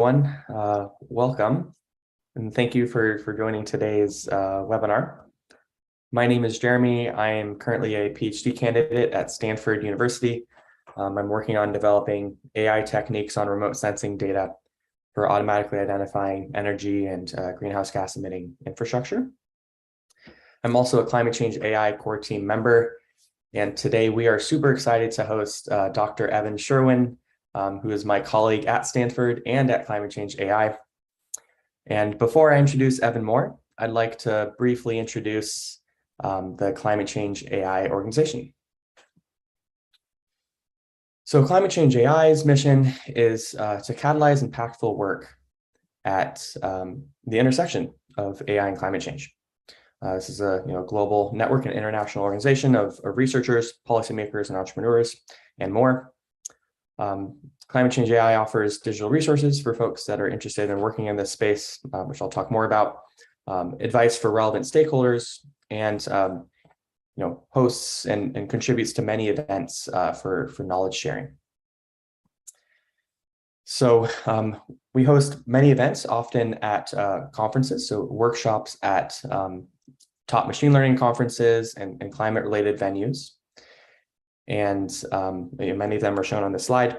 Everyone, welcome, and thank you for joining today's webinar. My name is Jeremy. I am currently a PhD candidate at Stanford University. I'm working on developing AI techniques on remote sensing data for automatically identifying energy and greenhouse gas emitting infrastructure. I'm also a climate change AI core team member, and today we are super excited to host Dr. Evan Sherwin, who is my colleague at Stanford and at Climate Change AI. And before I introduce Evan more, I'd like to briefly introduce the Climate Change AI organization. So Climate Change AI's mission is to catalyze impactful work at the intersection of AI and climate change. This is a global network and international organization of researchers, policymakers, and entrepreneurs, and more. Climate Change AI offers digital resources for folks that are interested in working in this space, which I'll talk more about, advice for relevant stakeholders, and hosts and contributes to many events for knowledge sharing. So we host many events, often at conferences, so workshops at top machine learning conferences and climate-related venues. And many of them are shown on this slide.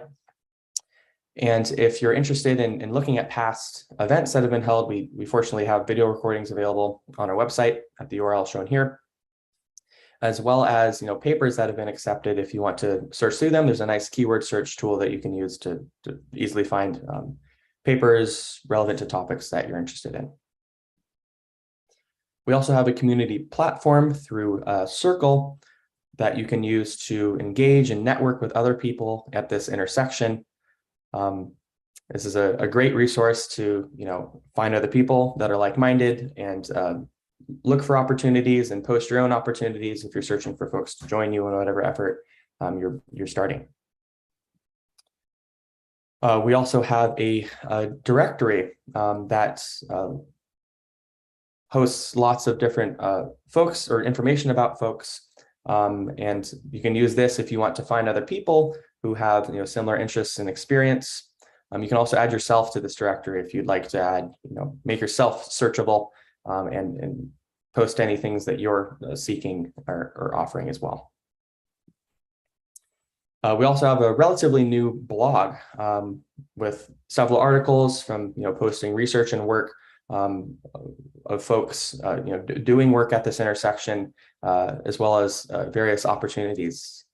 And if you're interested in looking at past events that have been held, we fortunately have video recordings available on our website at the URL shown here, as well as papers that have been accepted. If you want to search through them, there's a nice keyword search tool that you can use to easily find papers relevant to topics that you're interested in. We also have a community platform through Circle that you can use to engage and network with other people at this intersection. This is a great resource to find other people that are like-minded and look for opportunities and post your own opportunities if you're searching for folks to join you in whatever effort you're starting. We also have a directory that hosts lots of different folks or information about folks. And you can use this if you want to find other people who have similar interests and experience. You can also add yourself to this directory if you'd like to add, make yourself searchable and post any things that you're seeking or offering as well. We also have a relatively new blog with several articles from posting research and work of folks doing work at this intersection, as well as various opportunities.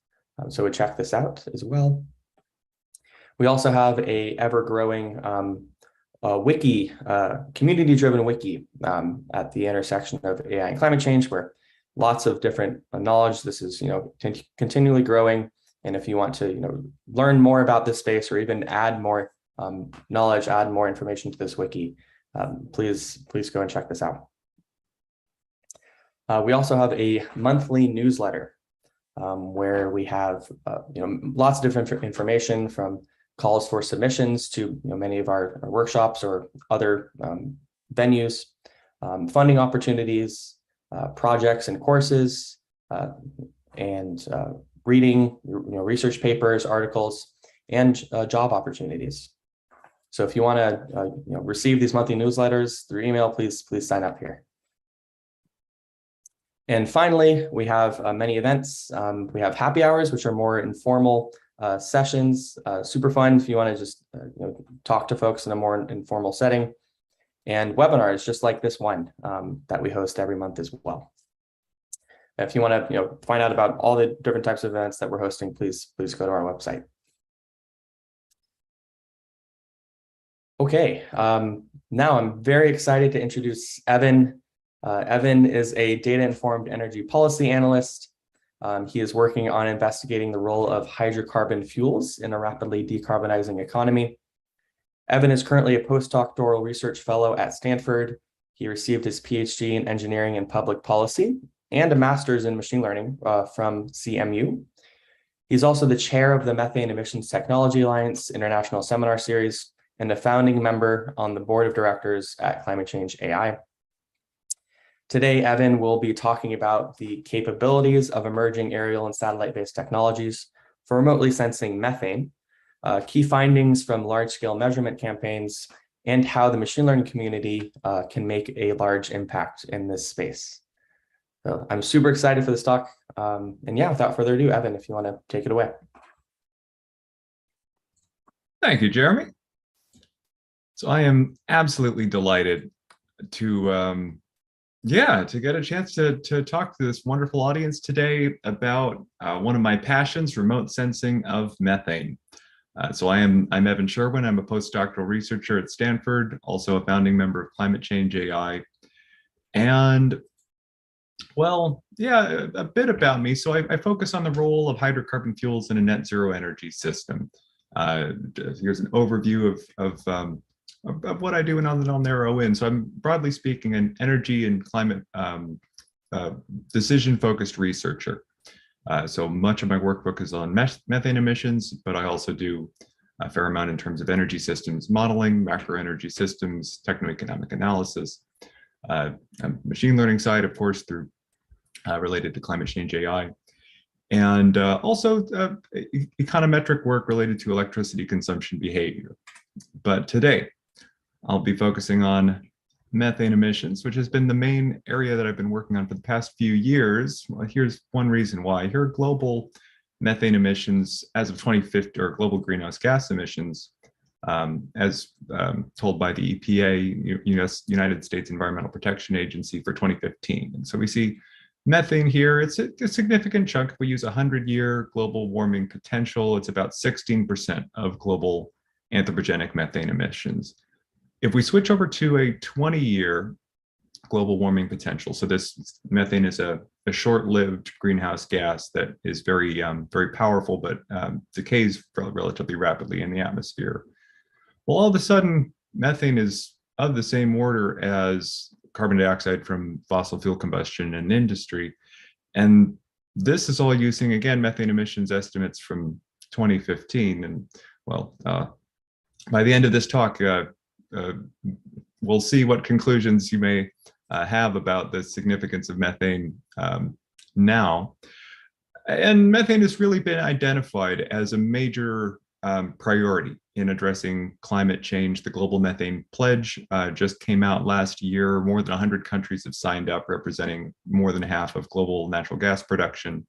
So we check this out as well. We also have a ever-growing wiki, community-driven wiki at the intersection of AI and climate change, where lots of different knowledge. This is continually growing, and if you want to learn more about this space or even add more knowledge, add more information to this wiki, please go and check this out. We also have a monthly newsletter where we have lots of different information, from calls for submissions to many of our workshops or other venues, funding opportunities, projects and courses, and reading research papers, articles, and job opportunities. So if you want to receive these monthly newsletters through email, please sign up here. And finally, we have many events. We have happy hours, which are more informal sessions, super fun if you want to just talk to folks in a more informal setting, and webinars just like this one that we host every month as well. If you want to find out about all the different types of events that we're hosting, please go to our website. Okay, now I'm very excited to introduce Evan. Evan is a data-informed energy policy analyst. He is working on investigating the role of hydrocarbon fuels in a rapidly decarbonizing economy. Evan is currently a postdoctoral research fellow at Stanford. He received his PhD in engineering and public policy and a master's in machine learning from CMU. He's also the chair of the Methane Emissions Technology Alliance International Seminar Series and a founding member on the board of directors at Climate Change AI. Today, Evan will be talking about the capabilities of emerging aerial and satellite-based technologies for remotely sensing methane, key findings from large-scale measurement campaigns, and how the machine learning community can make a large impact in this space. So I'm super excited for this talk. And yeah, without further ado, Evan, if you want to take it away. Thank you, Jeremy. So I am absolutely delighted to get a chance to talk to this wonderful audience today about one of my passions, remote sensing of methane. So I'm Evan Sherwin. I'm a postdoctoral researcher at Stanford, also a founding member of Climate Change AI. And well, yeah, a bit about me. So I focus on the role of hydrocarbon fuels in a net zero energy system. Here's an overview of what I do, and then I'll narrow in. So I'm, broadly speaking, an energy and climate decision-focused researcher. So much of my work focuses on methane emissions, but I also do a fair amount in terms of energy systems modeling, macro energy systems, techno-economic analysis, machine learning side, of course, through related to climate change AI, and also econometric work related to electricity consumption behavior. But today, I'll be focusing on methane emissions, which has been the main area that I've been working on for the past few years. Well, here's one reason why. Here are global methane emissions as of 2050, or global greenhouse gas emissions, as told by the EPA, United States Environmental Protection Agency, for 2015. And so we see methane here. It's a significant chunk. If we use 100-year global warming potential, it's about 16% of global anthropogenic methane emissions. If we switch over to a 20-year global warming potential, so this methane is a short-lived greenhouse gas that is very powerful, but decays relatively rapidly in the atmosphere. Well, all of a sudden, methane is of the same order as carbon dioxide from fossil fuel combustion and industry. And this is all using, again, methane emissions estimates from 2015. And well, by the end of this talk, we'll see what conclusions you may have about the significance of methane now. And methane has really been identified as a major priority in addressing climate change. The Global Methane Pledge just came out last year. More than 100 countries have signed up, representing more than half of global natural gas production,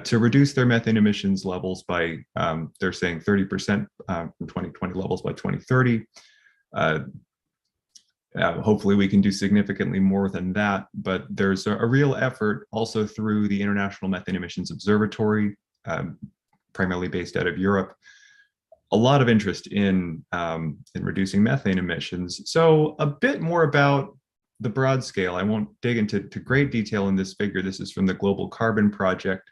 to reduce their methane emissions levels by, they're saying 30% from 2020 levels by 2030. Hopefully we can do significantly more than that, but there's a real effort also through the International Methane Emissions Observatory, primarily based out of Europe. A lot of interest in reducing methane emissions. So a bit more about the broad scale. I won't dig into great detail in this figure. This is from the Global Carbon Project.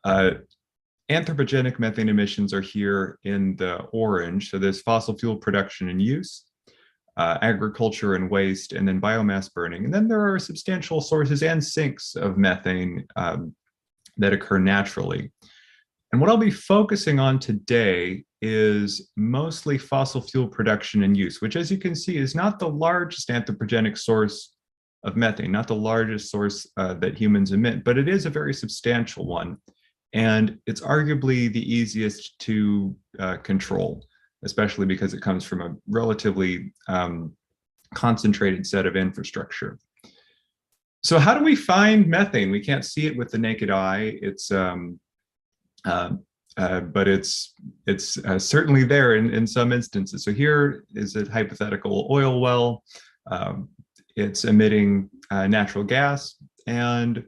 Anthropogenic methane emissions are here in the orange. So there's fossil fuel production and use, agriculture and waste, and then biomass burning. And then there are substantial sources and sinks of methane that occur naturally. And what I'll be focusing on today is mostly fossil fuel production and use, which, as you can see, is not the largest anthropogenic source of methane, not the largest source that humans emit, but it is a very substantial one. And it's arguably the easiest to control, especially because it comes from a relatively concentrated set of infrastructure. So how do we find methane? We can't see it with the naked eye. But it's certainly there in some instances. So here is a hypothetical oil well. It's emitting natural gas, and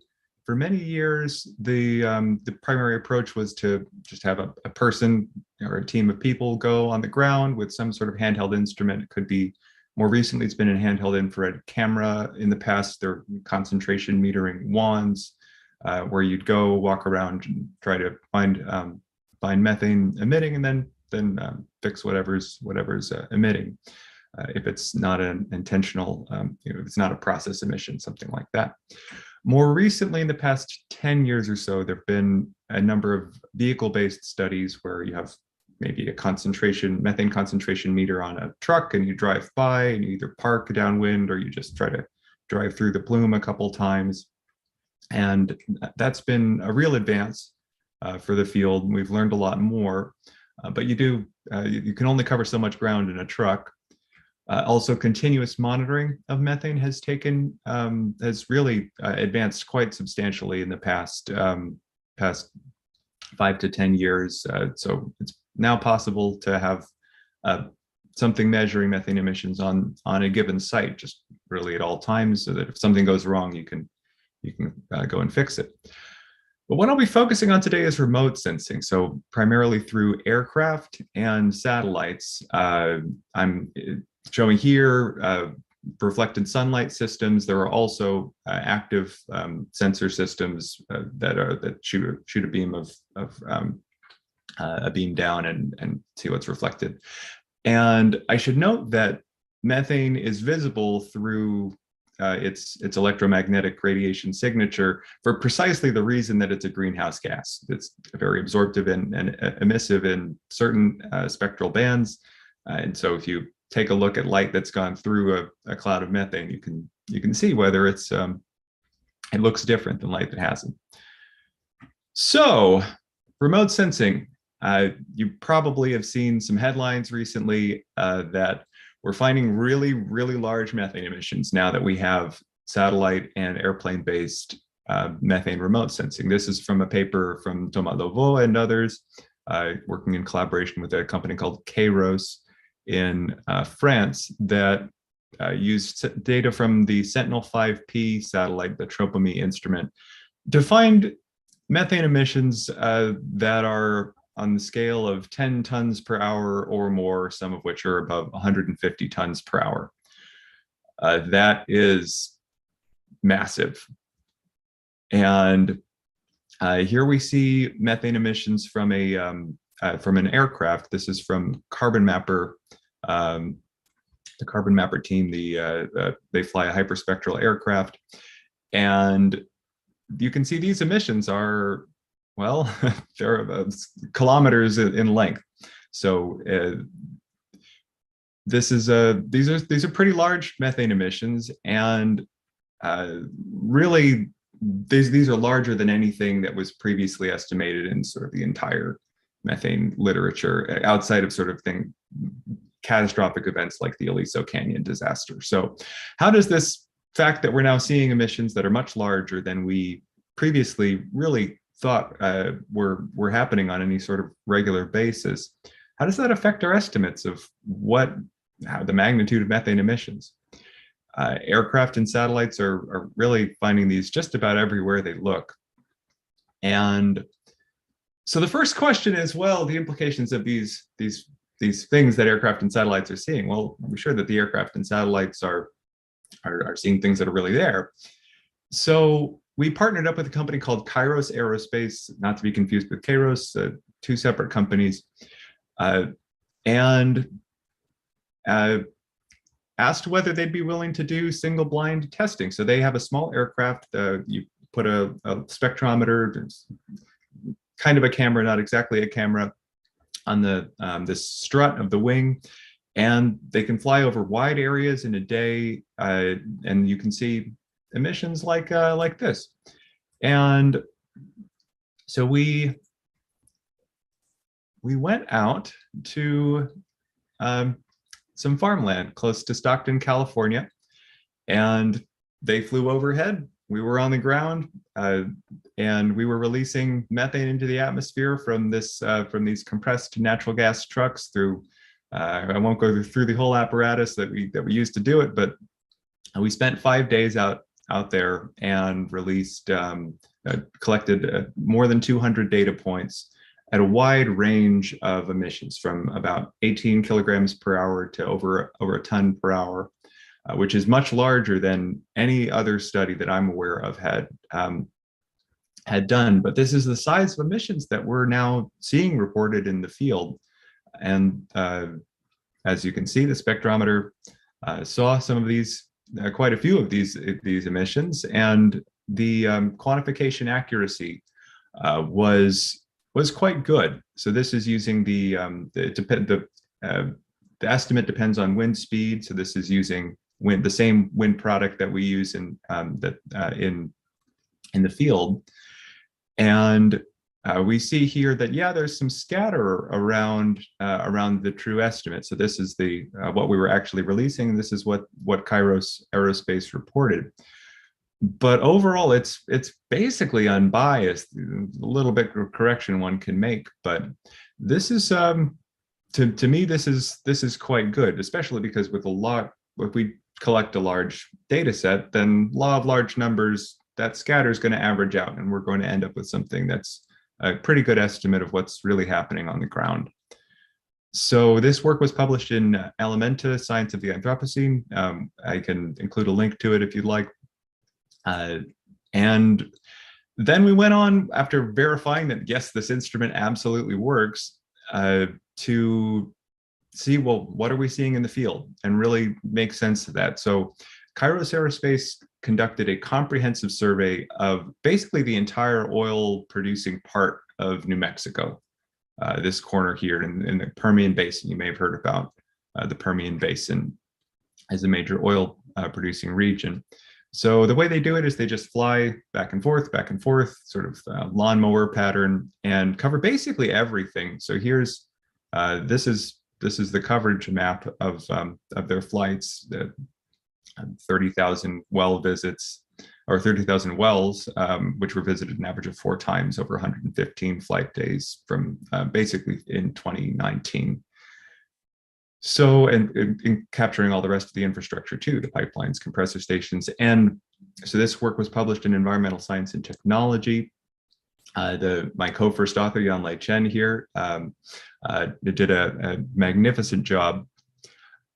for many years the primary approach was to just have a person or a team of people go on the ground with some sort of handheld instrument. It could be, more recently, it's been a handheld infrared camera. In the past, there are concentration metering wands, where you'd go walk around and try to find methane emitting, and then fix whatever's emitting, if it's not an intentional, if it's not a process emission, something like that. More recently, in the past 10 years or so, there have been a number of vehicle-based studies where you have maybe a methane concentration meter on a truck, and you drive by and you either park downwind or you just try to drive through the plume a couple times. And that's been a real advance for the field. We've learned a lot more. but you can only cover so much ground in a truck. Also, continuous monitoring of methane has really advanced quite substantially in the past 5 to 10 years. So it's now possible to have something measuring methane emissions on a given site, just really at all times, so that if something goes wrong, you can go and fix it. But what I'll be focusing on today is remote sensing. So primarily through aircraft and satellites. I'm showing here reflected sunlight systems. There are also active sensor systems that shoot a beam a beam down and see what's reflected. And I should note that methane is visible through its electromagnetic radiation signature for precisely the reason that it's a greenhouse gas. It's very absorptive and emissive in certain spectral bands. And so if you take a look at light that's gone through a cloud of methane, you can see whether it looks different than light that hasn't. So remote sensing, you probably have seen some headlines recently that we're finding really, really large methane emissions now that we have satellite and airplane-based methane remote sensing. This is from a paper from Thomas Laveau and others, working in collaboration with a company called Kairos in France, that used data from the Sentinel-5P satellite, the TROPOME instrument, to find methane emissions that are on the scale of 10 tons per hour or more, some of which are above 150 tons per hour. That is massive. And here we see methane emissions from an aircraft. This is from Carbon Mapper, the Carbon Mapper team. They fly a hyperspectral aircraft, and you can see these emissions are, well, they're kilometers in length. So these are pretty large methane emissions, and really these are larger than anything that was previously estimated in sort of the entire methane literature, outside of sort of catastrophic events like the Aliso Canyon disaster. So how does this fact that we're now seeing emissions that are much larger than we previously really thought were happening on any sort of regular basis, how does that affect our estimates of the magnitude of methane emissions? Aircraft and satellites are really finding these just about everywhere they look. And so the first question is, well, the implications of these things that aircraft and satellites are seeing. Well, I'm sure that the aircraft and satellites are seeing things that are really there. So we partnered up with a company called Kairos Aerospace, not to be confused with Kairos, two separate companies, and asked whether they'd be willing to do single blind testing. So they have a small aircraft. You put a spectrometer, kind of a camera, not exactly a camera, on the strut of the wing, and they can fly over wide areas in a day, and you can see emissions like this. And so we went out to some farmland close to Stockton, California, and they flew overhead. We were on the ground, and we were releasing methane into the atmosphere from these compressed natural gas trucks through. I won't go through the whole apparatus that we used to do it, but we spent 5 days out there and released, collected more than 200 data points at a wide range of emissions, from about 18 kilograms per hour to over a ton per hour, which is much larger than any other study that I'm aware of had done. But this is the size of emissions that we're now seeing reported in the field. And as you can see, the spectrometer saw some of these, quite a few of these emissions, and the quantification accuracy was quite good. So this is using the estimate depends on wind speed. So this is using the same wind product that we use in the field, and we see here that, yeah, there's some scatter around the true estimate. So this is the what we were actually releasing. This is what Kairos Aerospace reported. But overall, it's basically unbiased. A little bit of correction one can make, but this is to me this is quite good, especially because with if we collect a large data set, then law of large numbers, that scatter is going to average out, and we're going to end up with something that's a pretty good estimate of what's really happening on the ground. So this work was published in Elementa, Science of the Anthropocene. I can include a link to it if you'd like. And then we went on, after verifying that, yes, this instrument absolutely works, to see, well, what are we seeing in the field, and really make sense of that. So Kairos Aerospace conducted a comprehensive survey of basically the entire oil producing part of New Mexico, this corner here in the Permian Basin. You may have heard about the Permian Basin as a major oil producing region. So the way they do it is they just fly back and forth, sort of lawnmower pattern, and cover basically everything. So here's this is the coverage map of their flights. The 30,000 well visits, or 30,000 wells, which were visited an average of 4 times over 115 flight days from basically in 2019. So, and capturing all the rest of the infrastructure too, the pipelines, compressor stations. And so this work was published in Environmental Science and Technology. My co-first author, Yanlei Chen here, did a magnificent job.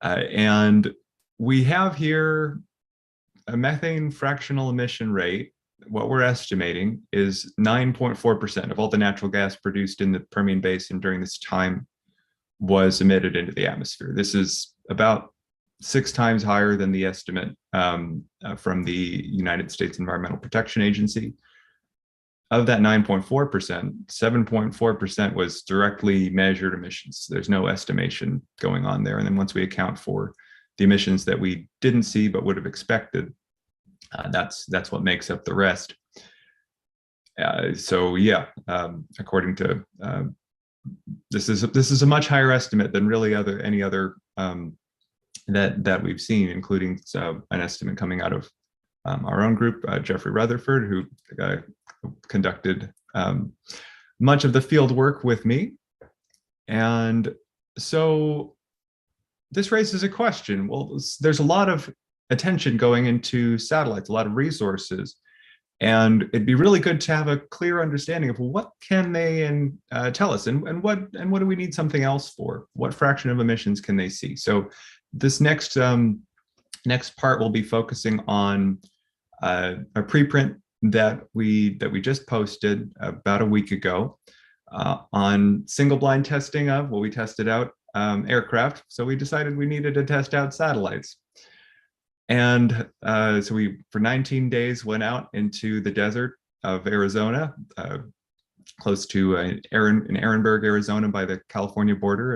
And we have here a methane fractional emission rate. What we're estimating is 9.4% of all the natural gas produced in the Permian Basin during this time was emitted into the atmosphere. This is about 6 times higher than the estimate from the United States Environmental Protection Agency. Of that 9.4%, 7.4% was directly measured emissions. There's no estimation going on there. And then once we account for the emissions that we didn't see but would have expected, that's what makes up the rest. So yeah, according to this is a much higher estimate than really any other that we've seen, including an estimate coming out of our own group, Jeffrey Rutherford, who conducted much of the field work with me. And so this raises a question. Well, there's a lot of attention going into satellites, a lot of resources, and it'd be really good to have a clear understanding of what can they tell us, and what do we need something else for? What fraction of emissions can they see? So this next part will be focusing on a preprint that we just posted about a week ago on single blind testing of, well, we tested out aircraft, so we decided we needed to test out satellites. And so we, for 19 days, went out into the desert of Arizona, close to in Ehrenberg, Arizona, by the California border.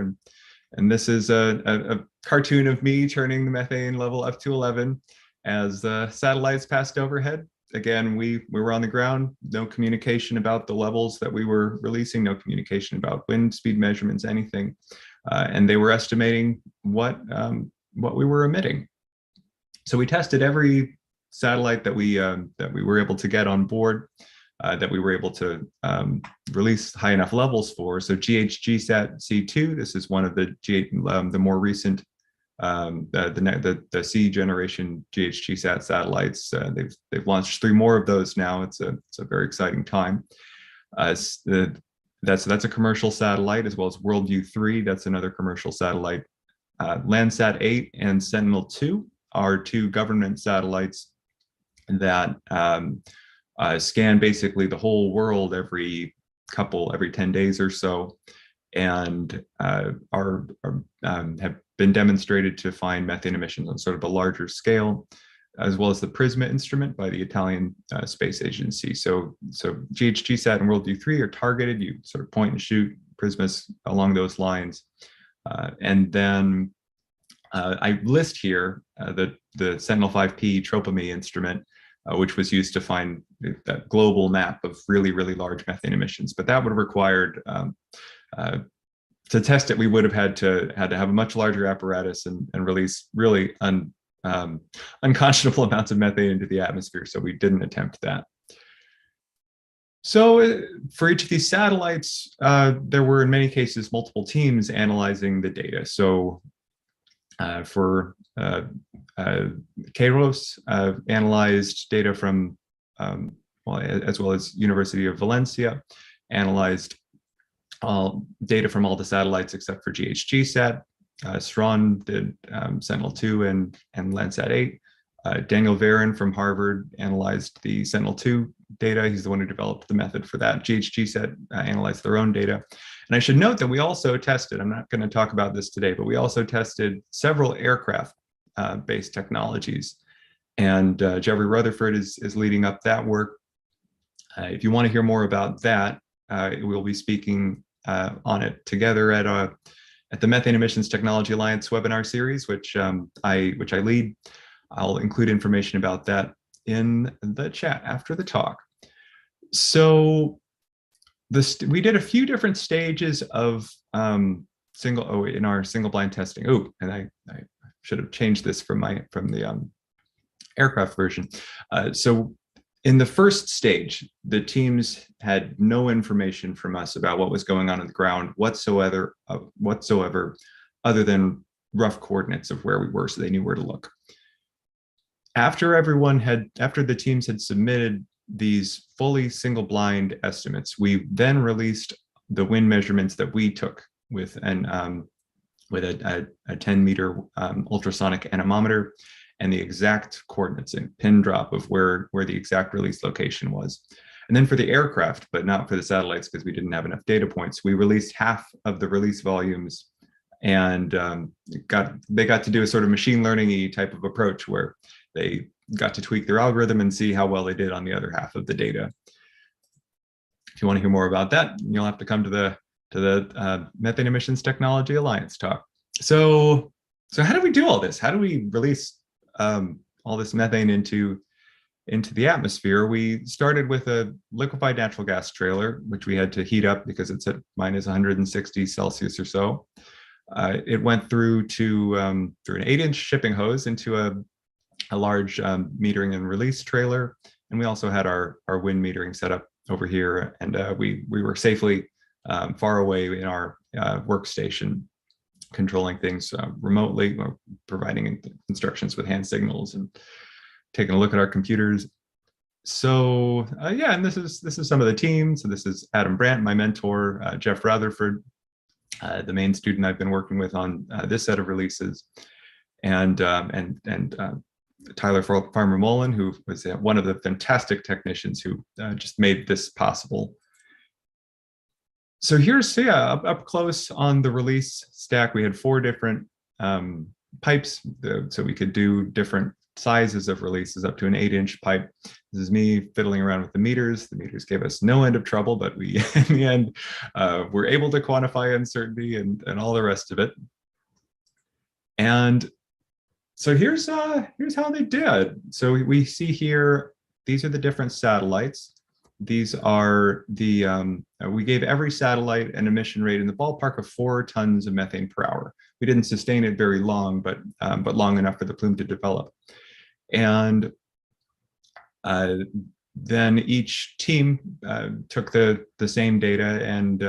And this is a cartoon of me turning the methane level up to 11 as the satellites passed overhead. Again, we were on the ground, no communication about the levels that we were releasing, no communication about wind speed measurements, anything. And they were estimating what we were emitting. So we tested every satellite that we were able to get on board, that we were able to release high enough levels for. So GHGSat C2, this is one of the more recent the C generation GHGSat satellites. They've launched 3 more of those now. It's a very exciting time. That's a commercial satellite, as well as Worldview 3. That's another commercial satellite. Landsat 8 and Sentinel 2 are 2 government satellites that scan basically the whole world every 10 days or so, and have been demonstrated to find methane emissions on sort of a larger scale, as well as the PRISMA instrument by the Italian Space Agency. So GHGSat and Worldview 3 are targeted. You sort of point and shoot. PRISMA's along those lines. And then I list here the Sentinel-5P TROPOME instrument. which was used to find that global map of really, really large methane emissions. But that would have required, to test it, we would have had to have a much larger apparatus and release really unconscionable amounts of methane into the atmosphere. So we didn't attempt that. So for each of these satellites, there were in many cases multiple teams analyzing the data. So for Kairos, analyzed data from, as well as University of Valencia, analyzed data from all the satellites except for GHGSat. Sron did Sentinel-2 and Landsat-8. Daniel Varon from Harvard analyzed the Sentinel-2 data. He's the one who developed the method for that. GHGSat analyzed their own data. And I should note that we also tested, I'm not going to talk about this today, but we also tested several aircraft-based technologies. And Jeffrey Rutherford is leading up that work. If you want to hear more about that, we'll be speaking on it together at the Methane Emissions Technology Alliance webinar series, which I lead. I'll include information about that in the chat after the talk. So we did a few different stages of in our single blind testing. Oh, and I should have changed this from the aircraft version. So in the first stage, the teams had no information from us about what was going on the ground whatsoever, other than rough coordinates of where we were, so they knew where to look. After the teams had submitted these fully single blind estimates, we then released the wind measurements that we took with a 10-meter ultrasonic anemometer and the exact coordinates and pin drop of where the exact release location was. And then for the aircraft, but not for the satellites because we didn't have enough data points, we released half of the release volumes, and they got to do a sort of machine learning-y type of approach where they got to tweak their algorithm and see how well they did on the other half of the data. If you want to hear more about that, you'll have to come to the Methane Emissions Technology Alliance talk. So how do we do all this? How do we release all this methane into the atmosphere? We started with a liquefied natural gas trailer, which we had to heat up because it's at minus 160 Celsius or so. It went through an 8-inch shipping hose into a large metering and release trailer. And we also had our wind metering set up over here. And we were safely far away in our workstation, controlling things remotely, providing instructions with hand signals and taking a look at our computers. So yeah, and this is some of the team. So this is Adam Brandt, my mentor, Jeff Rutherford, the main student I've been working with on this set of releases, and Tyler Farmer-Mullen, who was one of the fantastic technicians who just made this possible. So here's, up close on the release stack, we had 4 different pipes, so we could do different sizes of releases up to an 8-inch pipe. This is me fiddling around with the meters. The meters gave us no end of trouble, but we, in the end, were able to quantify uncertainty and all the rest of it. And so here's how they did. So we see here, these are the different satellites. These are the, we gave every satellite an emission rate in the ballpark of 4 tons of methane per hour. We didn't sustain it very long, but long enough for the plume to develop. And then each team took the same data and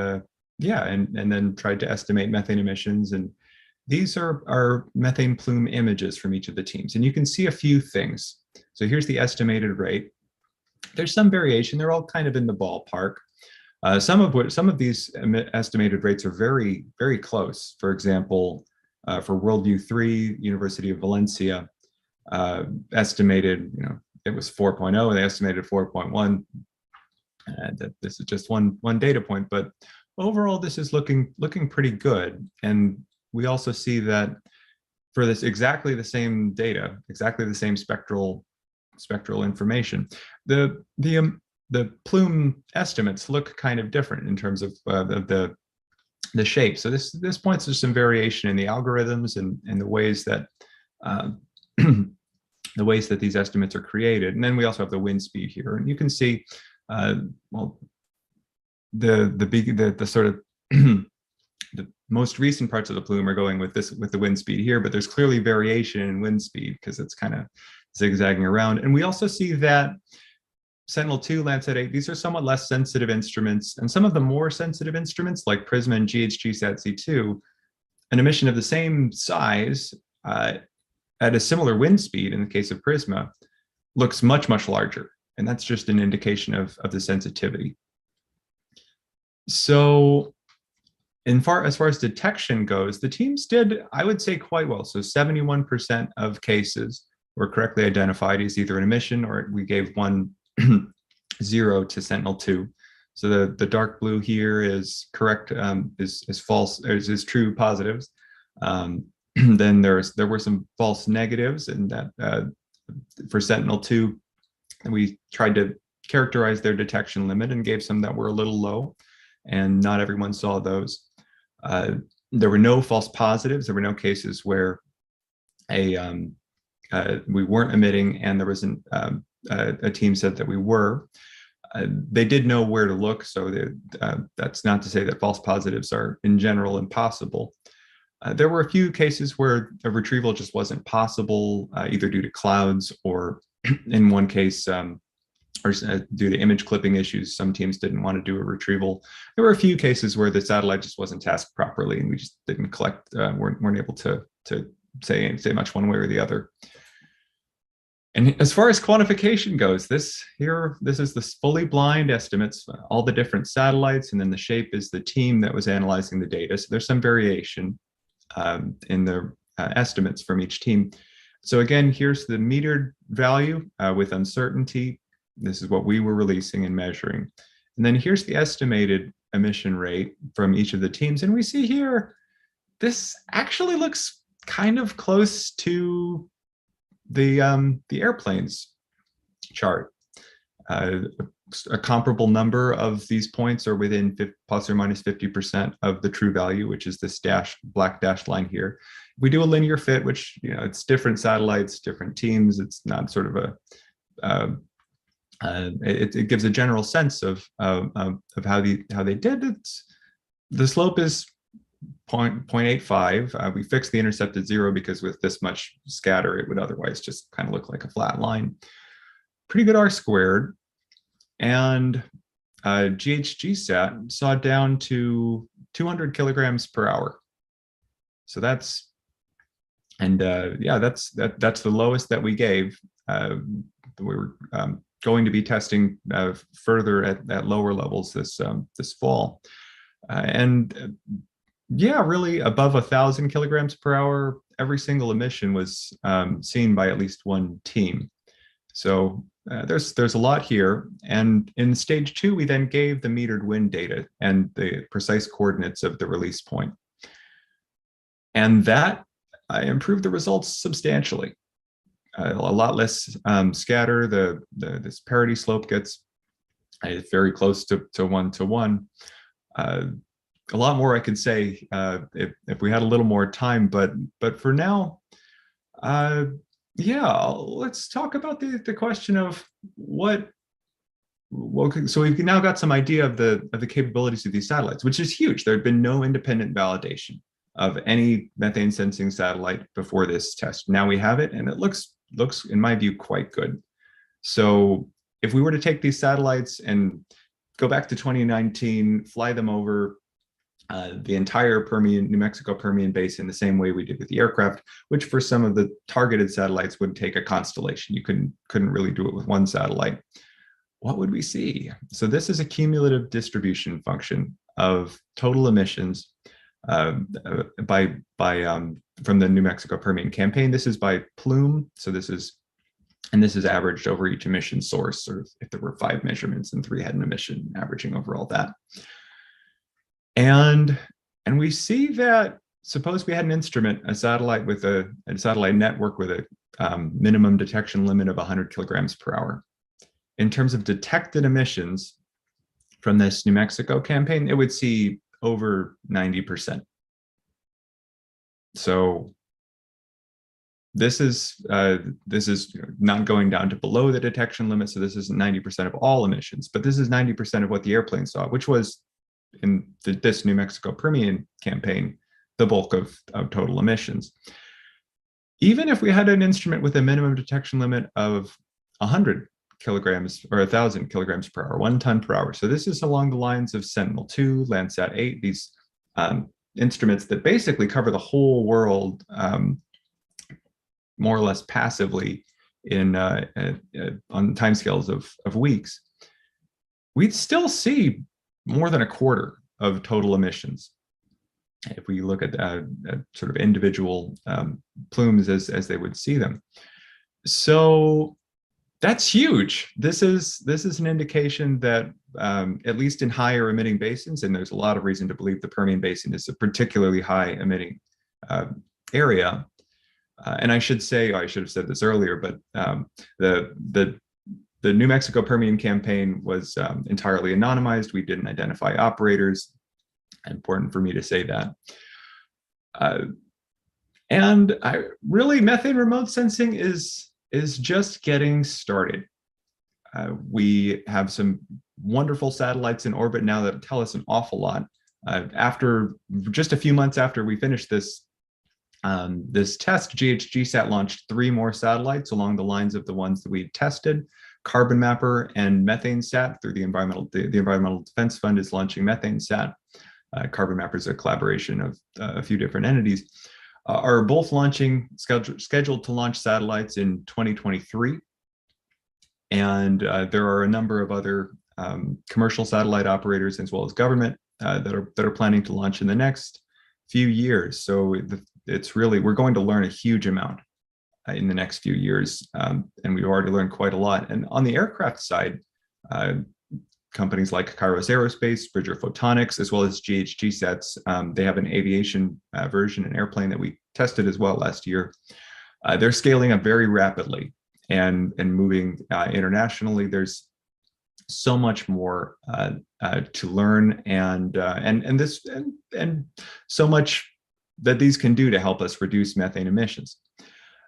then tried to estimate methane emissions. And these are methane plume images from each of the teams. And you can see a few things. So here's the estimated rate. There's some variation. They're all kind of in the ballpark. Some of these estimated rates are very, very close. For example, for Worldview 3, University of Valencia estimated, it was 4.0, and they estimated 4.1. That this is just one data point, but overall, this is looking pretty good. And we also see that for this exactly the same data, exactly the same spectral information, the plume estimates look kind of different in terms of the shape. So this points to some variation in the algorithms and the ways that the ways that these estimates are created. And then we also have the wind speed here. And you can see, well, the sort of the most recent parts of the plume are going with the wind speed here, but there's clearly variation in wind speed because it's kind of zigzagging around. And we also see that Sentinel-2, Landsat-8, these are somewhat less sensitive instruments, and some of the more sensitive instruments like Prisma and GHGSat-C2, an emission of the same size at a similar wind speed in the case of Prisma looks much, much larger. And that's just an indication of the sensitivity. So as far as detection goes, the teams did, I would say, quite well. So 71% of cases were correctly identified as either an emission, or we gave 0 to Sentinel-2. So the dark blue here is correct, is false, is true positives. Then there were some false negatives, and that for Sentinel-2, we tried to characterize their detection limit and gave some that were a little low, and not everyone saw those. There were no false positives. There were no cases where we weren't emitting and there wasn't a team said that we were. They did know where to look, so that's not to say that false positives are in general impossible. There were a few cases where a retrieval just wasn't possible, either due to clouds or in one case, or due to image clipping issues. Some teams didn't want to do a retrieval. There were a few cases where the satellite just wasn't tasked properly and we just didn't collect, weren't able to say much one way or the other. And as far as quantification goes, this is the fully blind estimates, all the different satellites, and then the shape is the team that was analyzing the data. So there's some variation in the estimates from each team. So again, here's the metered value with uncertainty. This is what we were releasing and measuring. And then here's the estimated emission rate from each of the teams. And we see here, this actually looks kind of close to the airplanes chart. A comparable number of these points are within plus or minus 50% of the true value, which is this black dashed line here. We do a linear fit, which, you know, it's different satellites, different teams. It's not sort of it gives a general sense of how they did. The slope is 0.85. We fixed the intercept at 0 because with this much scatter, it would otherwise just kind of look like a flat line. Pretty good R squared. And GHGSat saw down to 200 kilograms per hour. So that's, and yeah, that's the lowest that we gave. We were going to be testing further at lower levels this fall. And yeah, really above 1,000 kilograms per hour, every single emission was seen by at least one team. So there's a lot here. And in stage 2, we then gave the metered wind data and the precise coordinates of the release point. And that improved the results substantially. A lot less scatter. This parity slope gets very close to 1-to-1. A lot more I could say if we had a little more time, but for now, yeah, let's talk about the question of what. Well, so we've now got some idea of the capabilities of these satellites, which is huge. There had been no independent validation of any methane sensing satellite before this test. Now we have it, and it looks, in my view, quite good. So if we were to take these satellites and go back to 2019, fly them over the entire New Mexico Permian Basin the same way we did with the aircraft, which for some of the targeted satellites would take a constellation. You couldn't really do it with one satellite. What would we see? So this is a cumulative distribution function of total emissions from the New Mexico Permian campaign. This is by Plume. So this is averaged over each emission source, or if there were 5 measurements and 3 had an emission, averaging over all that. And we see that, suppose we had an instrument, a satellite with a satellite network with a minimum detection limit of 100 kilograms per hour. In terms of detected emissions from this New Mexico campaign, it would see over 90%. So this is not going down to below the detection limit. So this isn't 90% of all emissions, but this is 90% of what the airplane saw, which was in this New Mexico Permian campaign, the bulk of total emissions. Even if we had an instrument with a minimum detection limit of 100 kilograms or 1,000 kilograms per hour, 1 ton per hour. So this is along the lines of Sentinel-2, Landsat-8, these instruments that basically cover the whole world more or less passively in on timescales of weeks. We'd still see more than a quarter of total emissions if we look at sort of individual plumes as they would see them. So that's huge. This is an indication that at least in higher emitting basins, and there's a lot of reason to believe the Permian Basin is a particularly high emitting area. And I should say, I should have said this earlier, but the New Mexico Permian campaign was entirely anonymized. We didn't identify operators. Important for me to say that. And really, methane remote sensing is just getting started. We have some wonderful satellites in orbit now that tell us an awful lot. After just a few months after we finished this test, GHGSat launched 3 more satellites along the lines of the ones that we tested. Carbon Mapper and Methane Sat through the Environmental Defense Fund is launching Methane Sat. Carbon Mapper is a collaboration of a few different entities. Are both launching, scheduled to launch satellites in 2023. And there are a number of other commercial satellite operators as well as government that are planning to launch in the next few years. So it's really, we're going to learn a huge amount in the next few years, and we've already learned quite a lot. And on the aircraft side, companies like Kairos Aerospace, Bridger Photonics, as well as GHGSats, they have an aviation version, an airplane that we tested as well last year. They're scaling up very rapidly and moving internationally. There's so much more to learn, and so much that these can do to help us reduce methane emissions.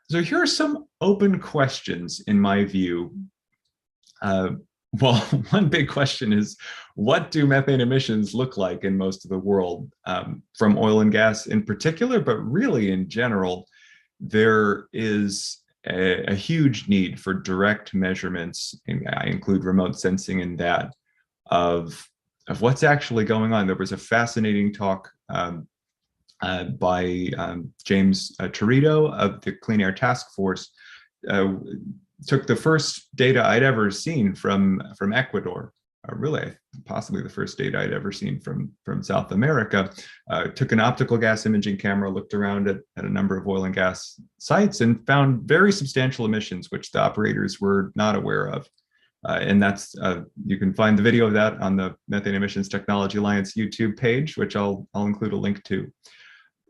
So here are some open questions in my view. Well, one big question is, what do methane emissions look like in most of the world, from oil and gas in particular, but really in general? There is a huge need for direct measurements, and I include remote sensing in that, of what's actually going on. There was a fascinating talk by James Torito of the Clean Air Task Force. Took the first data I'd ever seen from Ecuador, really possibly the first data I'd ever seen from South America. Took an optical gas imaging camera, looked around at a number of oil and gas sites, and found very substantial emissions, which the operators were not aware of. And that's, you can find the video of that on the Methane Emissions Technology Alliance YouTube page, which I'll include a link to.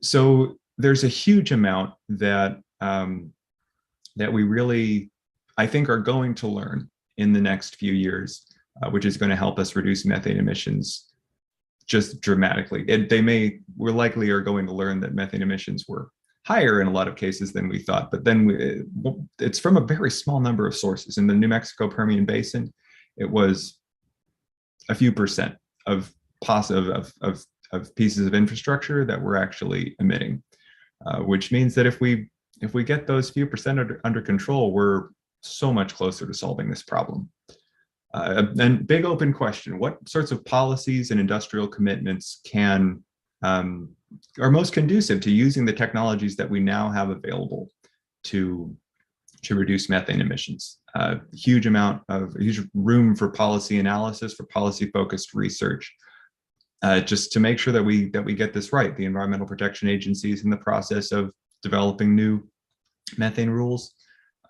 So there's a huge amount that that we really, I think, are going to learn in the next few years, which is going to help us reduce methane emissions just dramatically. We likely are going to learn that methane emissions were higher in a lot of cases than we thought, but then it's from a very small number of sources. In the New Mexico Permian Basin, it was a few percent of pieces of infrastructure that we're actually emitting, which means that if we get those few percent under control, we're so much closer to solving this problem. And big open question: what sorts of policies and industrial commitments are most conducive to using the technologies that we now have available to reduce methane emissions? Huge room for policy analysis, for policy-focused research, just to make sure that we get this right. The Environmental Protection Agency is in the process of developing new methane rules,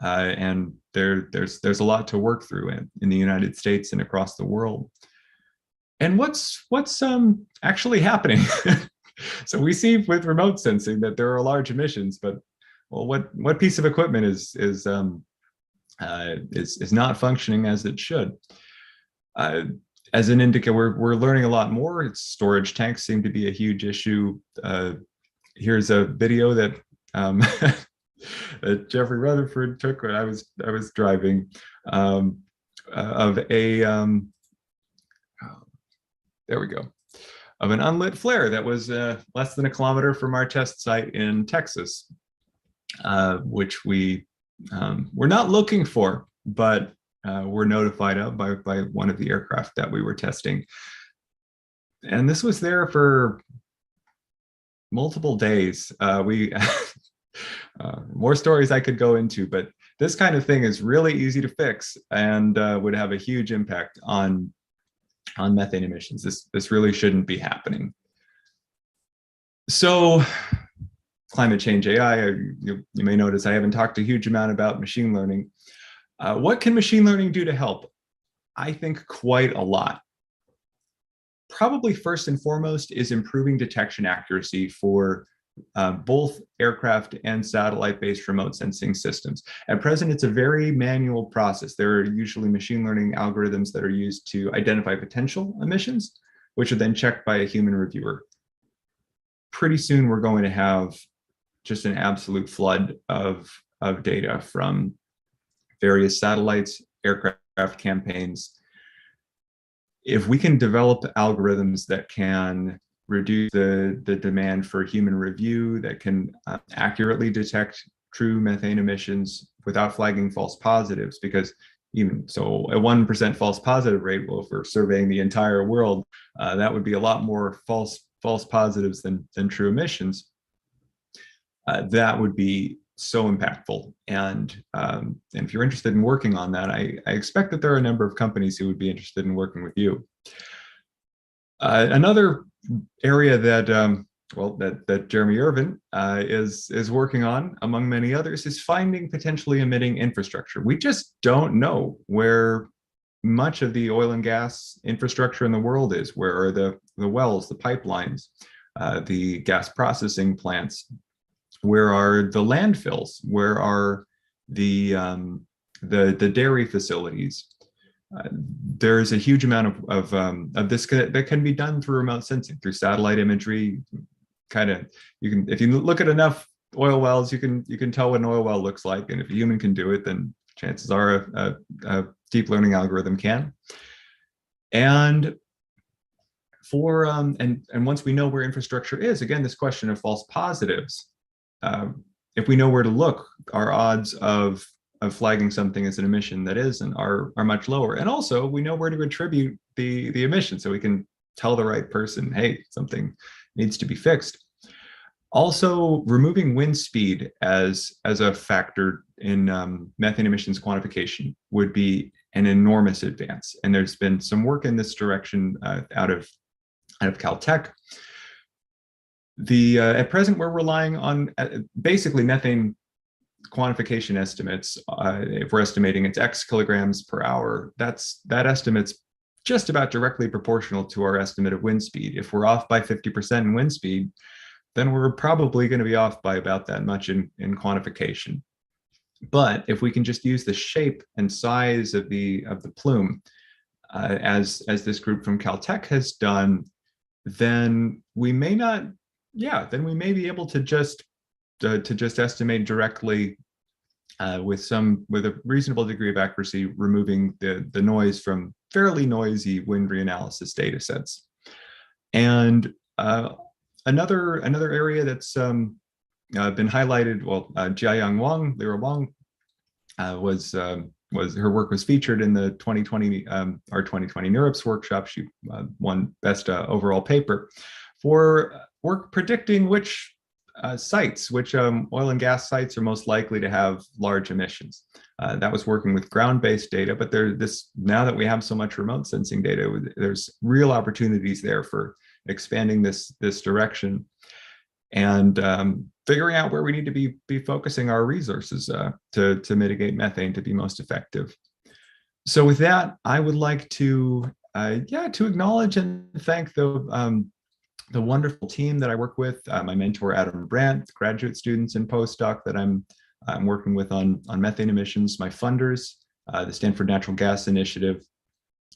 and there's a lot to work through in the United States and across the world. And what's actually happening? So we see with remote sensing that there are large emissions, but well, what piece of equipment is not functioning as it should? As an indicator, we're learning a lot more. Storage tanks seem to be a huge issue. Here's a video that that Jeffrey Rutherford took when I was driving, of a there we go, of an unlit flare that was less than a kilometer from our test site in Texas, which we were not looking for, but were notified of by one of the aircraft that we were testing. And this was there for multiple days. We more stories I could go into, but this kind of thing is really easy to fix and would have a huge impact on methane emissions. This really shouldn't be happening. So climate change AI, you may notice I haven't talked a huge amount about machine learning. What can machine learning do to help? I think quite a lot. Probably first and foremost is improving detection accuracy for both aircraft and satellite-based remote sensing systems. At present, it's a very manual process. There are usually machine learning algorithms that are used to identify potential emissions, which are then checked by a human reviewer. Pretty soon, we're going to have just an absolute flood of data from various satellites, aircraft campaigns. If we can develop algorithms that can reduce the demand for human review, that can accurately detect true methane emissions without flagging false positives, because even so, a 1% false positive rate, well, if we're surveying the entire world, that would be a lot more false positives than true emissions. That would be so impactful. And if you're interested in working on that, I expect that there are a number of companies who would be interested in working with you. Another area that that Jeremy Irvin is working on, among many others, is finding potentially emitting infrastructure. We just don't know where much of the oil and gas infrastructure in the world is. Where are the wells, the pipelines, the gas processing plants? Where are the landfills? Where are the dairy facilities? There's a huge amount of this that can be done through remote sensing, through satellite imagery. Kind of, if you look at enough oil wells, you can tell what an oil well looks like, and if a human can do it, then chances are a deep learning algorithm can. And for and once we know where infrastructure is, again, this question of false positives. If we know where to look, our odds of flagging something as an emission that isn't are much lower. And also, we know where to attribute the emission, so we can tell the right person, hey, something needs to be fixed. Also, removing wind speed as a factor in methane emissions quantification would be an enormous advance. And there's been some work in this direction out of Caltech. At present, we're relying on basically methane quantification estimates. If we're estimating it's X kilograms per hour, that estimate's just about directly proportional to our estimate of wind speed. If we're off by 50% in wind speed, then we're probably going to be off by about that much in quantification. But if we can just use the shape and size of the plume, as this group from Caltech has done, then we may not. Yeah, then we may be able to just estimate directly with a reasonable degree of accuracy, removing the noise from fairly noisy wind reanalysis data sets. And another area that's been highlighted, well, Jiayang Lira Wang was her work was featured in the 2020 our 2020 NeurIPS workshop. She won best overall paper for work predicting which oil and gas sites are most likely to have large emissions. That was working with ground-based data, but now that we have so much remote sensing data, there's real opportunities there for expanding this direction and figuring out where we need to be focusing our resources to mitigate methane to be most effective. So with that, I would like to acknowledge and thank the wonderful team that I work with, my mentor, Adam Brandt, graduate students and postdoc that I'm working with on methane emissions, my funders, the Stanford Natural Gas Initiative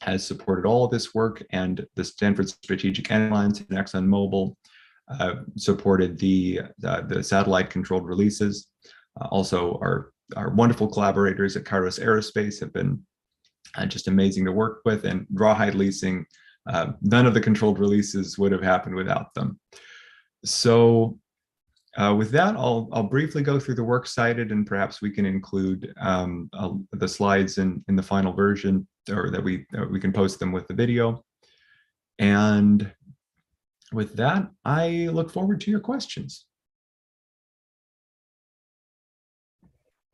has supported all of this work, and the Stanford Strategic Alliance and ExxonMobil supported the satellite controlled releases. Also, our wonderful collaborators at Kairos Aerospace have been just amazing to work with, and Rawhide Leasing, none of the controlled releases would have happened without them. So with that, I'll briefly go through the works cited, and perhaps we can include the slides in the final version, or that we can post them with the video. And with that, I look forward to your questions.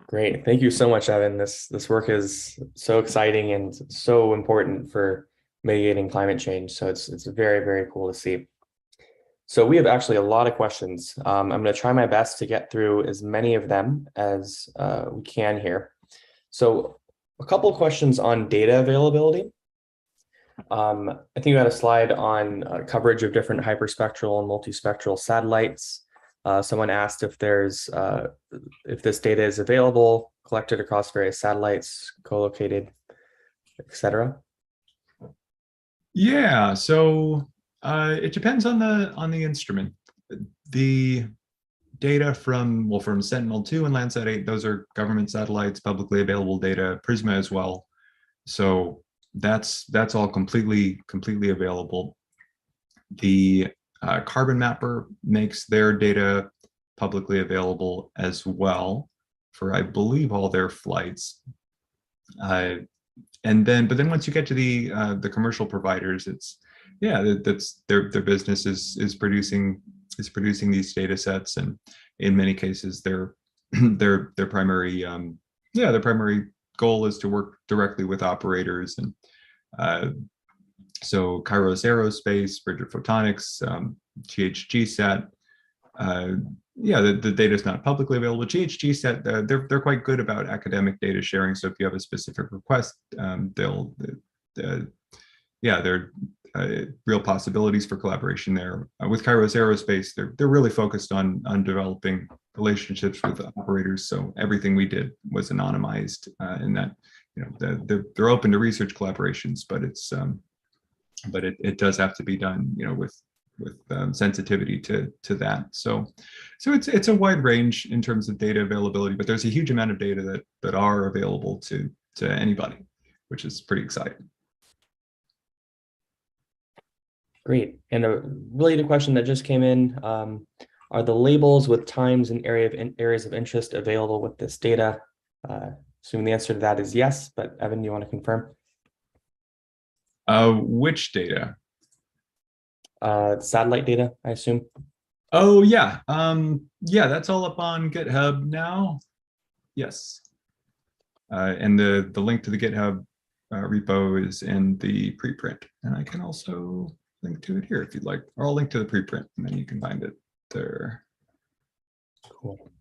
Great. Thank you so much, Evan. This work is so exciting and so important for mitigating climate change. So it's very, very cool to see. So we have actually a lot of questions. I'm going to try my best to get through as many of them as we can here. So a couple of questions on data availability. I think you had a slide on coverage of different hyperspectral and multispectral satellites. Someone asked if this data is available, collected across various satellites, co-located, etc. Yeah, so it depends on the instrument. The data from Sentinel-2 and Landsat-8, those are government satellites, publicly available data, Prisma as well. So that's all completely available. The Carbon Mapper makes their data publicly available as well for, I believe, all their flights. But then once you get to the commercial providers, that's their business is producing these data sets, and in many cases their primary goal is to work directly with operators. And so Kairos Aerospace, Bridger Photonics, GHGSat, the data is not publicly available. GHGSat, they're quite good about academic data sharing. So if you have a specific request, there are real possibilities for collaboration there. With Kairos Aerospace, they're really focused on developing relationships with operators. So everything we did was anonymized, in that they're open to research collaborations, but it does have to be done with sensitivity to that. So it's a wide range in terms of data availability, but there's a huge amount of data that are available to anybody, which is pretty exciting. Great. And a related question that just came in, are the labels with times and areas of interest available with this data? Assuming the answer to that is yes, but Evan, do you want to confirm? Which data? Satellite data, I assume. Oh yeah, that's all up on GitHub now. Yes, and the link to the GitHub repo is in the preprint, and I can also link to it here if you'd like, or I'll link to the preprint, and then you can find it there. Cool.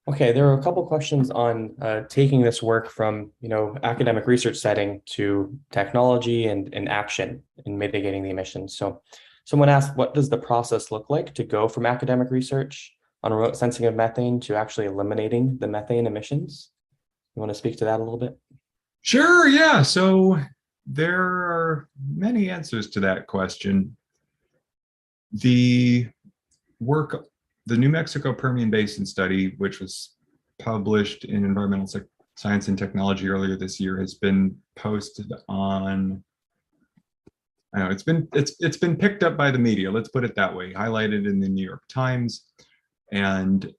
Okay, there are a couple questions on taking this work from academic research setting to technology and action in mitigating the emissions. So someone asked, what does the process look like to go from academic research on remote sensing of methane to actually eliminating the methane emissions? You want to speak to that a little bit? Sure, yeah. So there are many answers to that question. The New Mexico Permian Basin study, which was published in Environmental Science and Technology earlier this year, has been posted on, I know it's been picked up by the media, let's put it that way, highlighted in the New York Times and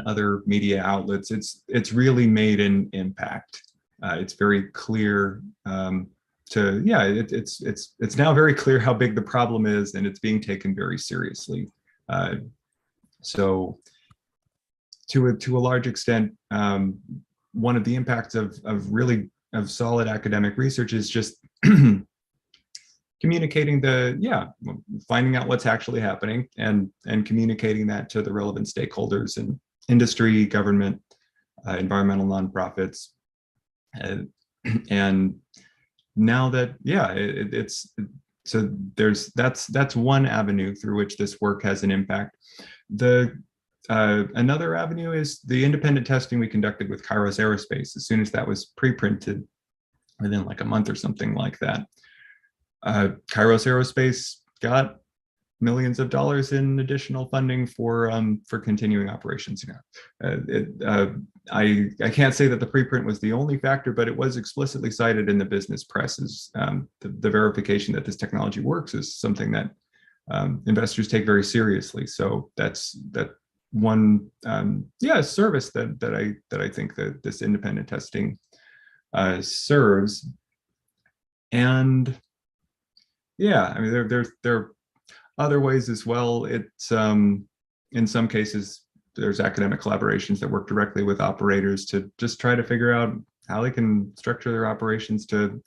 other media outlets. It's really made an impact. It's very clear it's now very clear how big the problem is, and it's being taken very seriously. So to a large extent, one of the impacts of solid academic research is just communicating finding out what's actually happening and communicating that to the relevant stakeholders in industry, government, environmental nonprofits. And now that, that's one avenue through which this work has an impact. Another avenue is the independent testing we conducted with Kairos Aerospace. As soon as that was pre-printed, within like a month or something like that, Kairos Aerospace got millions of dollars in additional funding for continuing operations. I can't say that the preprint was the only factor, but it was explicitly cited in the business press as the verification that this technology works is something that investors take very seriously. So that's one service that I think that this independent testing serves. And yeah, I mean there are other ways as well. It's in some cases there's academic collaborations that work directly with operators to just try to figure out how they can structure their operations to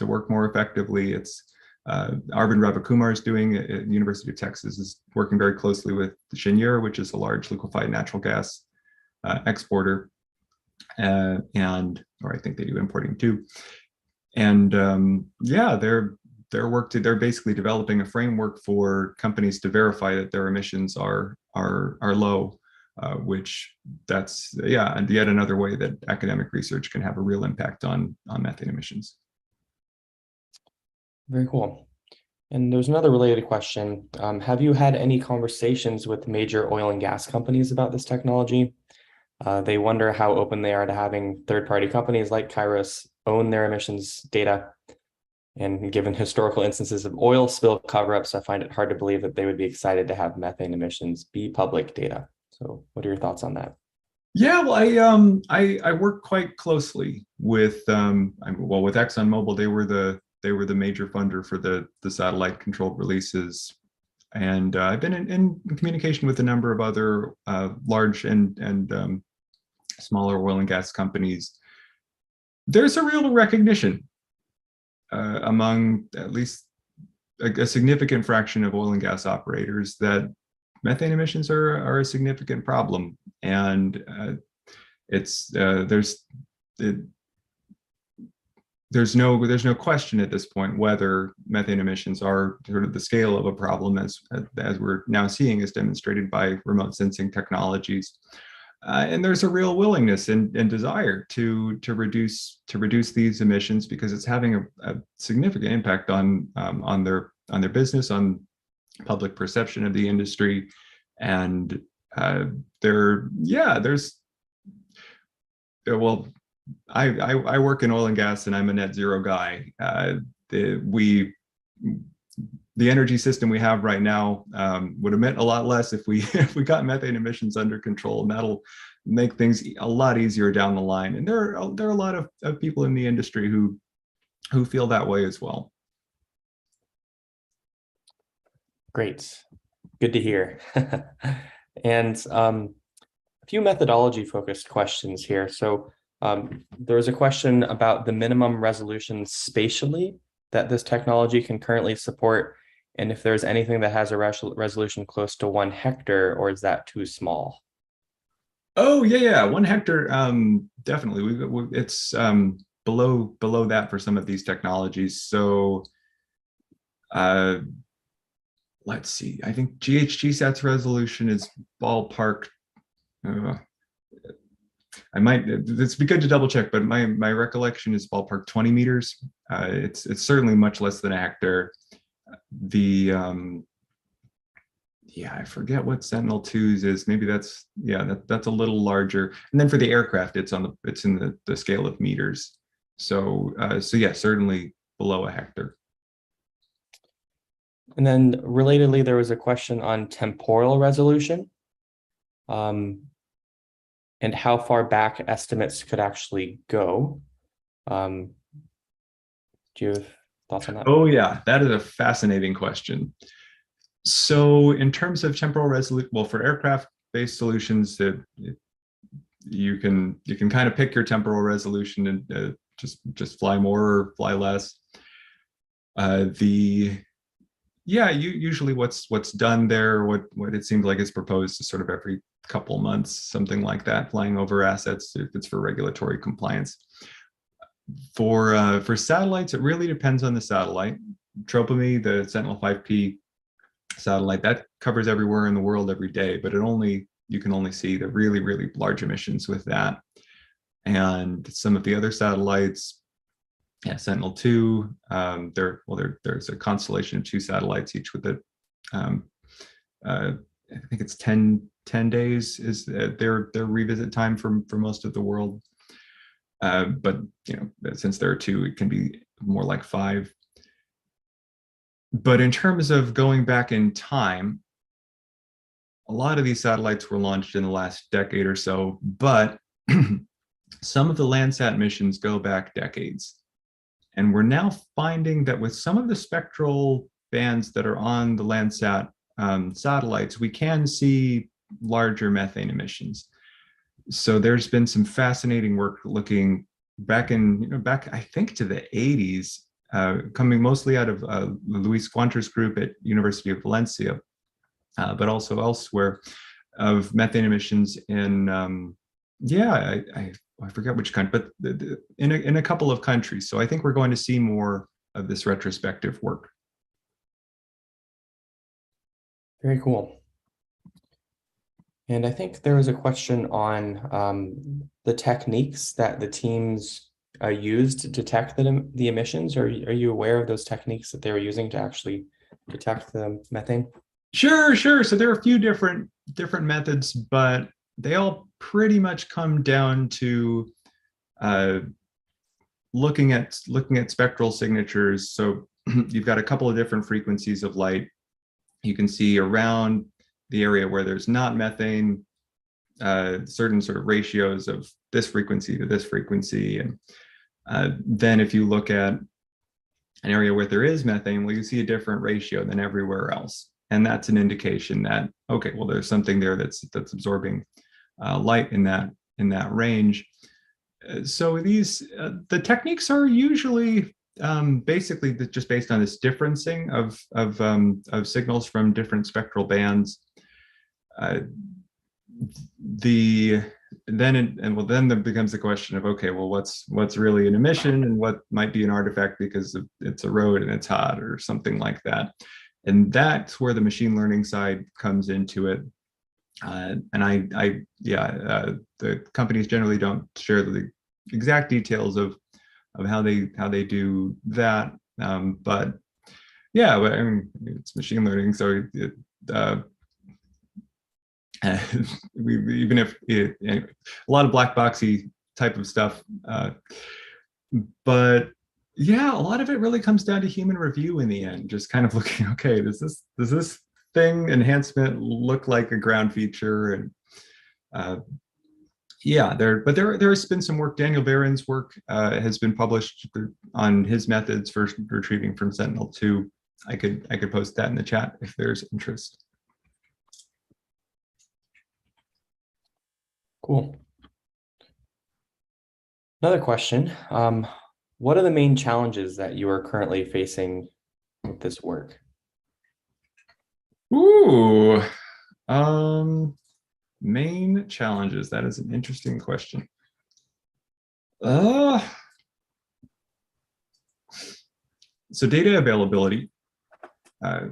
work more effectively. It's Arvind Ravikumar is doing at the University of Texas, is working very closely with Cheniere, which is a large liquefied natural gas exporter, or I think they do importing too. And they're basically developing a framework for companies to verify that their emissions are low, which that's and yet another way that academic research can have a real impact on methane emissions. Very cool. And there's another related question. Have you had any conversations with major oil and gas companies about this technology? They wonder how open they are to having third-party companies like Kairos own their emissions data. And given historical instances of oil spill cover-ups, I find it hard to believe that they would be excited to have methane emissions be public data. So what are your thoughts on that? Yeah, well, I work quite closely with with ExxonMobil. They were the major funder for the satellite controlled releases, and I've been in communication with a number of other large and smaller oil and gas companies. There's a real recognition among at least a significant fraction of oil and gas operators that methane emissions are a significant problem, and there's no question at this point whether methane emissions are sort of the scale of a problem as we're now seeing, as demonstrated by remote sensing technologies. And there's a real willingness and desire to reduce these emissions because it's having a significant impact on their business, on public perception of the industry, and I work in oil and gas, and I'm a net zero guy. The energy system we have right now would emit a lot less if we got methane emissions under control, and that'll make things a lot easier down the line. And there are a lot of people in the industry who feel that way as well. Great, good to hear. And a few methodology focused questions here. So there was a question about the minimum resolution spatially that this technology can currently support, and if there's anything that has a resolution close to 1 hectare, or is that too small? Oh yeah, 1 hectare, definitely. It's below that for some of these technologies. So let's see. I think GHGSat's resolution is ballpark. It's be good to double check, but my recollection is ballpark 20 meters. It's certainly much less than a hectare. I forget what Sentinel-2's is. Maybe that's a little larger. And then for the aircraft, it's in the scale of meters. So yeah, certainly below a hectare. And then relatedly, there was a question on temporal resolution. And how far back estimates could actually go. Do you have thoughts on that? Oh yeah, that is a fascinating question. So in terms of temporal resolution, well, for aircraft-based solutions, that you can kind of pick your temporal resolution and just fly more or fly less. Usually what's done there, what it seems like is proposed is sort of every couple months, something like that, flying over assets if it's for regulatory compliance. For satellites, it really depends on the satellite. Tropemy, the Sentinel-5P satellite, that covers everywhere in the world every day, but you can only see the really, really large emissions with that. And some of the other satellites, Sentinel-2, there's a constellation of 2 satellites, each with a I think it's 10 days is their revisit time for most of the world. But since there are two, it can be more like 5. But in terms of going back in time, a lot of these satellites were launched in the last decade or so, but some of the Landsat missions go back decades. And we're now finding that with some of the spectral bands that are on the Landsat satellites, we can see larger methane emissions. So there's been some fascinating work looking back I think to the 80s, coming mostly out of Luis Guanter's group at University of Valencia, but also elsewhere, of methane emissions in I forget which country, but in a couple of countries. So I think we're going to see more of this retrospective work. Very cool. And I think there was a question on the techniques that the teams used to detect the emissions. Are you aware of those techniques that they were using to actually detect the methane? Sure. So there are a few different methods, but they all pretty much come down to looking at spectral signatures. So you've got a couple of different frequencies of light. You can see around the area where there's not methane, certain sort of ratios of this frequency to this frequency. And then if you look at an area where there is methane, well, you see a different ratio than everywhere else. And that's an indication that, okay, well, there's something there that's absorbing light in that range. So these the techniques are usually basically just based on this differencing of signals from different spectral bands. Then there becomes the question of, okay, well, what's really an emission and what might be an artifact because it's a road and it's hot or something like that. And that's where the machine learning side comes into it. And the companies generally don't share the exact details of how they do that. But yeah, but I mean, it's machine learning, so even if anyway, a lot of black boxy type of stuff. But yeah, a lot of it really comes down to human review in the end, just kind of looking, okay, does this thing enhancement look like a ground feature? And yeah, there has been some work. Daniel Barron's work has been published on his methods for retrieving from Sentinel-2. I could post that in the chat if there's interest. Cool. Another question. What are the main challenges that you are currently facing with this work? Ooh, main challenges. That is an interesting question. So data availability. I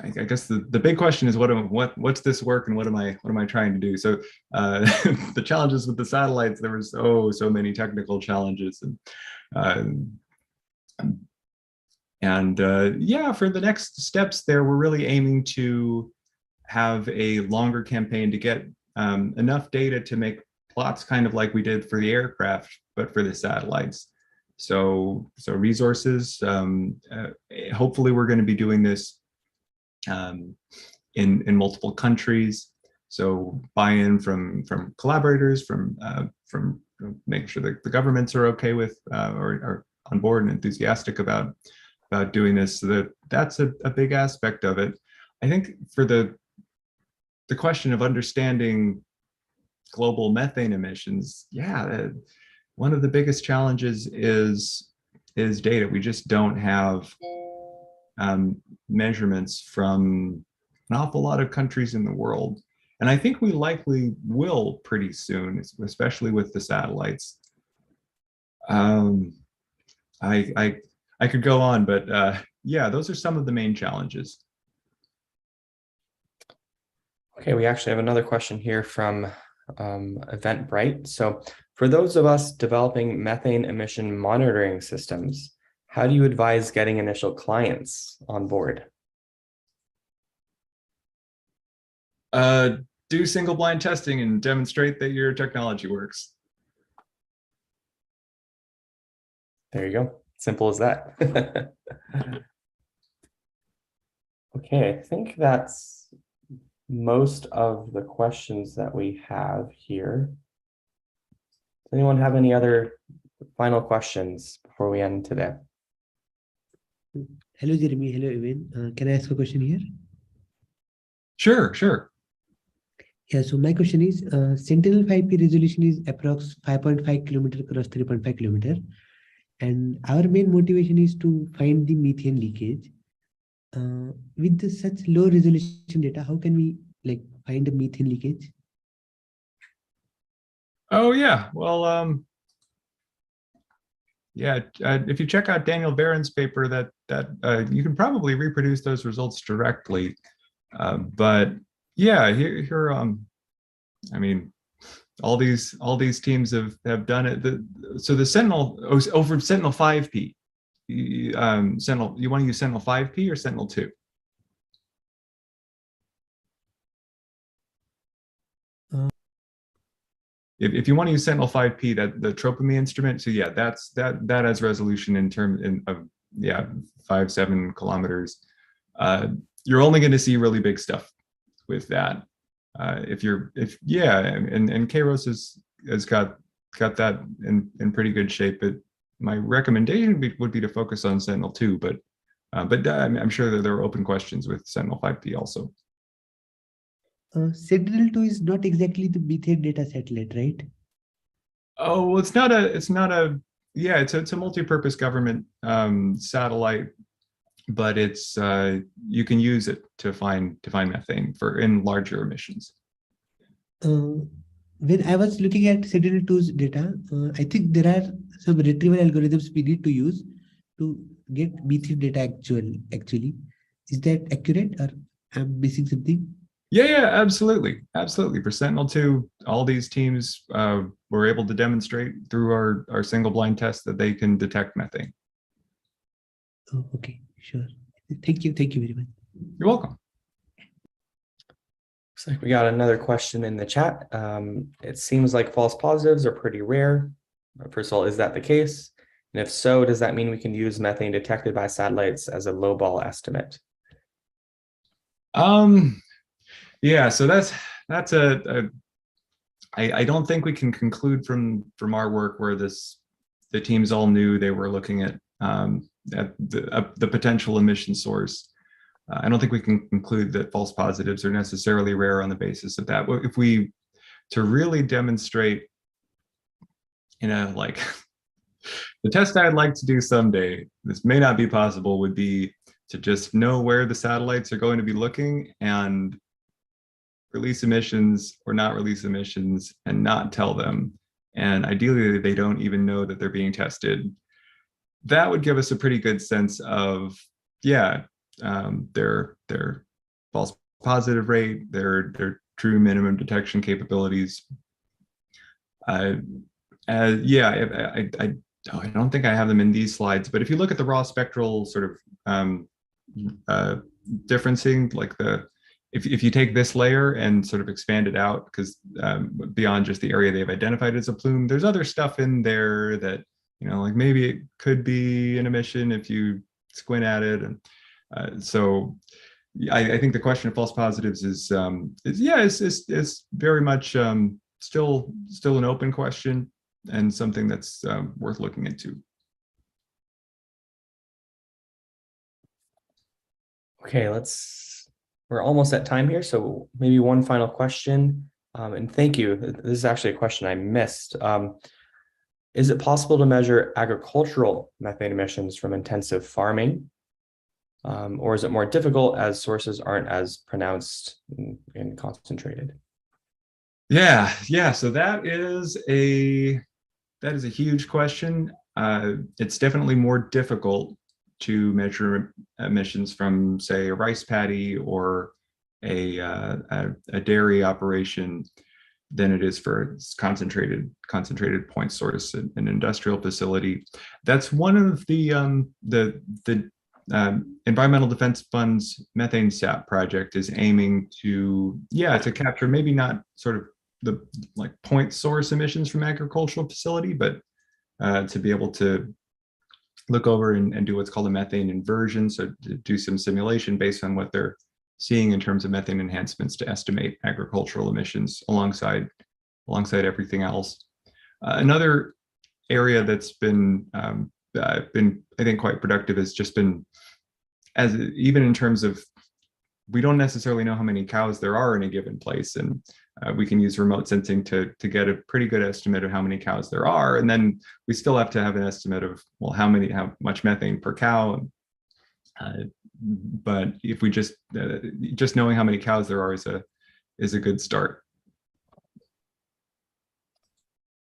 guess the big question is what's this work and what am I trying to do? So the challenges with the satellites, there was so many technical challenges, and yeah, for the next steps there, we're really aiming to have a longer campaign to get enough data to make plots kind of like we did for the aircraft, but for the satellites. So resources, hopefully we're going to be doing this in multiple countries. So buy-in from collaborators, from making sure that the governments are okay with or are on board and enthusiastic about doing this. So that's a big aspect of it. I think for the question of understanding global methane emissions, yeah, one of the biggest challenges is data. We just don't have measurements from an awful lot of countries in the world. And I think we likely will pretty soon, especially with the satellites. I could go on, but yeah, those are some of the main challenges. Okay, we actually have another question here from Eventbrite. So for those of us developing methane emission monitoring systems, how do you advise getting initial clients on board? Do single blind testing and demonstrate that your technology works. There you go. Simple as that. Okay, I think that's most of the questions that we have here. Does anyone have any other final questions before we end today? Hello, Jeremy. Hello, Evan. Can I ask a question here? Sure, sure. Yeah, so my question is, Sentinel 5P resolution is approx 5.5 kilometer across 3.5 kilometer. And our main motivation is to find the methane leakage. With such low resolution data, how can we find the methane leakage? Oh yeah, well, yeah. If you check out Daniel Barron's paper, you can probably reproduce those results directly. But yeah, here, I mean, all these teams have done it. So the Sentinel over Sentinel 5P. Sentinel, you want to use Sentinel 5P or Sentinel 2? If you want to use Sentinel 5P, that the Tropemy instrument, so yeah, that has resolution in terms of 5-7 kilometers. You're only going to see really big stuff with that. And Kairos has got that in pretty good shape. But my recommendation would be to focus on Sentinel 2, but I'm sure that there are open questions with Sentinel 5P also. Sentinel 2 is not exactly the methane data satellite, right? Oh, well, it's a multi-purpose government satellite, but it's you can use it to find methane in larger emissions. When I was looking at Sentinel 2's data, I think there are some retrieval algorithms we need to use to get methane data actually. Is that accurate, or I'm missing something? Yeah, absolutely. For Sentinel 2, all these teams were able to demonstrate through our single blind test that they can detect methane. Oh, okay, sure. Thank you very much. You're welcome. Looks like we got another question in the chat. It seems like false positives are pretty rare. First of all, is that the case? And if so, does that mean we can use methane detected by satellites as a lowball estimate? Yeah, so I don't think we can conclude from our work where the teams all knew they were looking at the potential emission source. I don't think we can conclude that false positives are necessarily rare on the basis of that. If we to really demonstrate, like the test I'd like to do someday, this may not be possible, would be to just know where the satellites are going to be looking and release emissions or not release emissions and not tell them. And ideally, they don't even know that they're being tested. That would give us a pretty good sense of, their false positive rate, their true minimum detection capabilities. I don't think I have them in these slides, but if you look at the raw spectral sort of differencing, like if you take this layer and sort of expand it out, because beyond just the area they've identified as a plume, there's other stuff in there that, like maybe it could be an emission if you squint at it. And so I think the question of false positives is very much still an open question and something that's worth looking into. Okay, we're almost at time here, so maybe one final question. And thank you. This is actually a question I missed. Is it possible to measure agricultural methane emissions from intensive farming? Or is it more difficult as sources aren't as pronounced and concentrated? Yeah. So that is a huge question. It's definitely more difficult to measure emissions from, say, a rice paddy or a dairy operation than it is for concentrated point source, an industrial facility. That's one of the Environmental Defense Fund's methane SAP project is aiming to capture maybe not sort of the like point source emissions from agricultural facility, but to be able to look over and do what's called a methane inversion. So to do some simulation based on what they're seeing in terms of methane enhancements to estimate agricultural emissions alongside everything else. Another area that's been I think quite productive has just been even in terms of we don't necessarily know how many cows there are in a given place, and we can use remote sensing to get a pretty good estimate of how many cows there are, and then we still have to have an estimate of well how much methane per cow. But if we just knowing how many cows there are is a good start.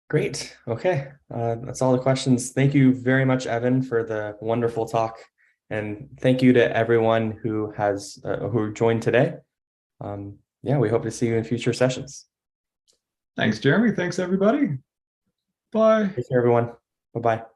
Great. Okay. That's all the questions. Thank you very much, Evan, for the wonderful talk. And thank you to everyone who has who joined today. We hope to see you in future sessions. Thanks, Jeremy. Thanks, everybody. Bye. Take care, everyone. Bye-bye.